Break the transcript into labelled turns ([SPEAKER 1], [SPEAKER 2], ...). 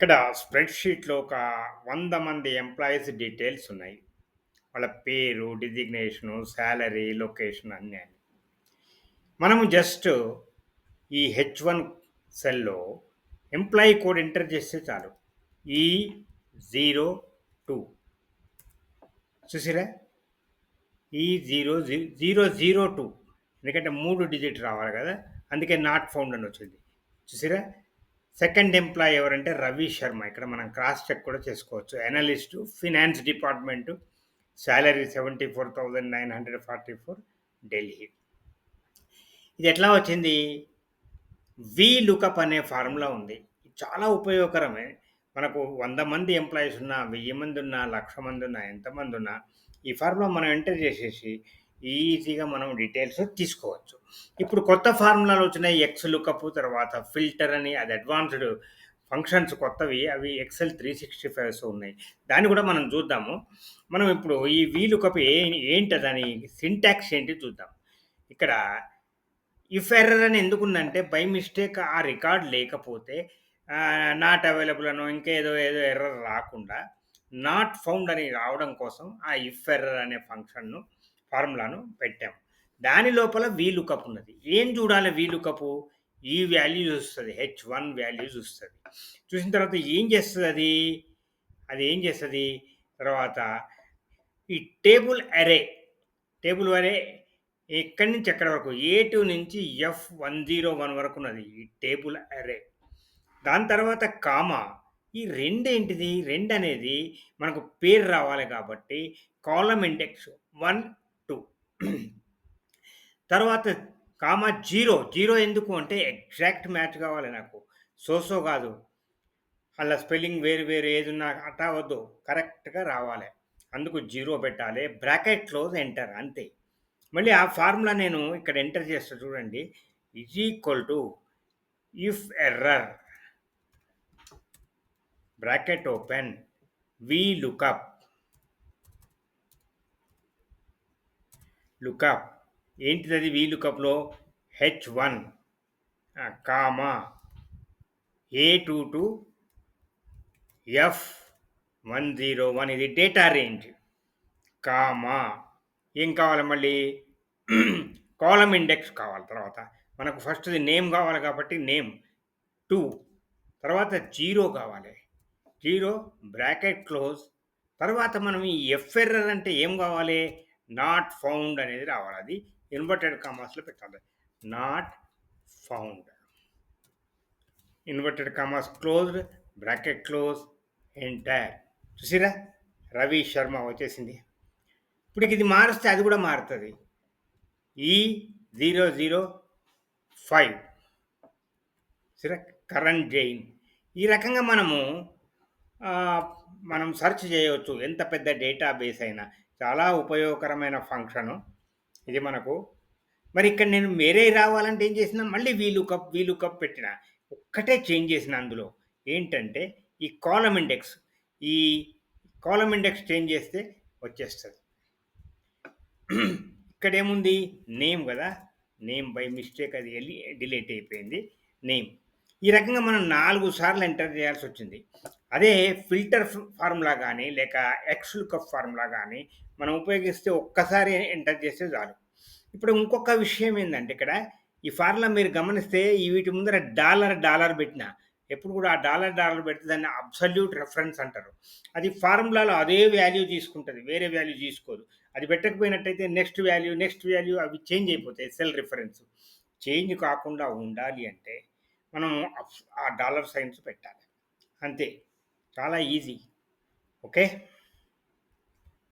[SPEAKER 1] ఇక్కడ స్ప్రెడ్‌షీట్‌లో ఒక 100 మంది ఎంప్లాయీస్ డీటెయిల్స్ ఉన్నాయి. వాళ్ళ పేరు, డిజిగ్నేషను, సాలరీ, లొకేషన్ అన్నీ. మనము జస్ట్ ఈ హెచ్1 సెల్‌లో ఎంప్లాయీ కోడ్ ఎంటర్ చేస్తే చాలు. E02 చూసిర్రా? E0002 ఎందుకంటే 3 డిజిట్ రావాలి కదా! అందుకే నాట్ ఫౌండ్ అని వచ్చింది. చూసిర్రా? సెకండ్ ఎంప్లాయీ ఎవరంటే రవి శర్మ. ఇక్కడ మనం క్రాస్ చెక్ కూడా చేసుకోవచ్చు. Analyst, finance department, salary 74,944 Delhi. ఇది ఎట్లా వచ్చింది? లుకప్ అనే ఫార్ములా ఉంది. ఇది చాలా ఉపయోగకరమే. మనకు 100 మంది ఎంప్లాయీస్ ఉన్నా, 1000 మంది ఉన్నా, 1,00,000 మంది ఉన్నా, ఎంతమంది ఉన్నా ఈ ఫార్ములా మనం ఎంటర్ చేసేసి ఈజీగా మనం డీటెయిల్స్ తీసుకోవచ్చు. ఇప్పుడు కొత్త ఫార్ములాలు వచ్చినాయి. ఎక్స్ లుకప్ తర్వాత ఫిల్టర్ అని అది అడ్వాన్స్‌డ్ ఫంక్షన్స్ కొత్తవి. అవి ఎక్సెల్ 365 ఉన్నాయి. దాన్ని కూడా మనం చూద్దాము. మనం ఇప్పుడు ఈ లుకప్ ఏంటి దాని సింటాక్స్ ఏంటి చూద్దాం. ఇక్కడ ఇఫ్ ఎర్రర్ అని ఎందుకుందంటే బై మిస్టేక్ ఆ రికార్డ్ లేకపోతే నాట్ అవైలబుల్ అనో ఏదో ఎర్రర్ రాకుండా నాట్ ఫౌండ్ అని రావడం కోసం ఆ ఇఫ్ ఎర్రర్ అనే ఫార్ములాను పెట్టాము. దాని లోపల లుకప్ ఉన్నది. ఏం చూడాలి లుకప్? ఈ వాల్యూ చూస్తుంది. హెచ్1 వాల్యూ చూస్తుంది. చూసిన తర్వాత ఏం చేస్తుంది అది? అది ఏం చేస్తుంది? తర్వాత ఈ టేబుల్ అరే ఎక్కడి నుంచి ఎక్కడి వరకు ఏ2 నుంచి F101 వరకు ఉన్నది ఈ టేబుల్ అరే. దాని తర్వాత కామా. ఈ 2 ఏంటిది? 2 అనేది మనకు పేరు రావాలి కాబట్టి కాలమ్ ఇండెక్స్ 1, 2 తర్వాత కామా 0 ఎందుకు అంటే ఎగ్జాక్ట్ మ్యాచ్ కావాలి నాకు. కాదు. అలా స్పెల్లింగ్ వేరు వేరు ఏదున్నా అట్టా వద్దు. కరెక్ట్‌గా రావాలి. అందుకు 0 పెట్టాలి. బ్రాకెట్ క్లోజ్ ఎంటర్ అంతే. మళ్ళీ ఆ ఫార్ములా నేను ఇక్కడ ఎంటర్ చేస్తా చూడండి. Equal to if error bracket open lookup ఏంటిది లుకప్‌లో హెచ్1 కామా ఏ2 టు F101 ఇది డేటా రేంజ్ కామా ఏం కావాలి మళ్ళీ కాలమ్ ఇండెక్స్ కావాలి. తర్వాత మనకు ఫస్ట్‌ది నేమ్ కావాలి కాబట్టి నేమ్ 2 తర్వాత 0 కావాలి. 0 బ్రాకెట్ క్లోజ్ తర్వాత మనం ఈ ఎఫ్ ఎర్రర్ అంటే ఏం కావాలి? నాట్ ఫౌండ్ అనేది రావాలి. అది ఇన్వర్టెడ్ కామాస్‌లో పెట్టాలి. Not found. Inverted commas closed bracket close enter. చూసిరా? రవి శర్మ వచ్చేసింది. ఇప్పుడు ఇది మారిస్తే అది కూడా మారుతుంది. E005 కరణ్ జైన్. ఈ రకంగా మనం సెర్చ్ చేయవచ్చు. ఎంత పెద్ద డేటాబేస్ అయినా. చాలా ఉపయోగకరమైన ఫంక్షను ఇది మనకు. మరి ఇక్కడ నేను వేరే రావాలంటే ఏం చేసినా మళ్ళీ లుకప్ పెట్టిన. ఒక్కటే చేంజ్ చేసిన అందులో. ఏంటంటే ఈ కాలమ్ ఇండెక్స్. ఈ కాలమ్ ఇండెక్స్ చేంజ్ చేస్తే వచ్చేస్తది. ఇక్కడేముంది? నేమ్ కదా! నేమ్ బై మిస్టేక్ అది ఎళ్లి డిలీట్ అయిపోయింది. నేమ్. ఈ రకంగా మనం 4 సార్లు ఎంటర్ చేయాల్సొచ్చింది. అదే ఫిల్టర్ ఫార్ములా గానీ, లేక ఎక్స్ లుకప్ ఫార్ములా గానీ మనం ఉపయోగిస్తే ఒక్కసారి ఎంటర్ చేస్తే చాలు. ఇప్పుడు ఇంకొక విషయం ఏందంటే ఇక్కడ ఈ ఫార్ములా మీరు గమనిస్తే వీటి ముందర డాలర్ పెట్టినా ఎప్పుడు కూడా ఆ డాలర్ పెడితే దాన్ని అబ్సల్యూట్ రెఫరెన్స్ అంటారు. అది ఫార్ములాలో అదే వాల్యూ తీసుకుంటది. వేరే వాల్యూ తీసుకోదు. అది పెట్టకపోయినట్టయితే నెక్స్ట్ వాల్యూ అవి చేంజ్ అయిపోతాయి. Cell reference. చేంజ్ కాకుండా ఉండాలి అంటే మనం ఆ డాలర్ సైన్స్ పెట్టాలి. అంతే. చాలా ఈజీ. ఓకే.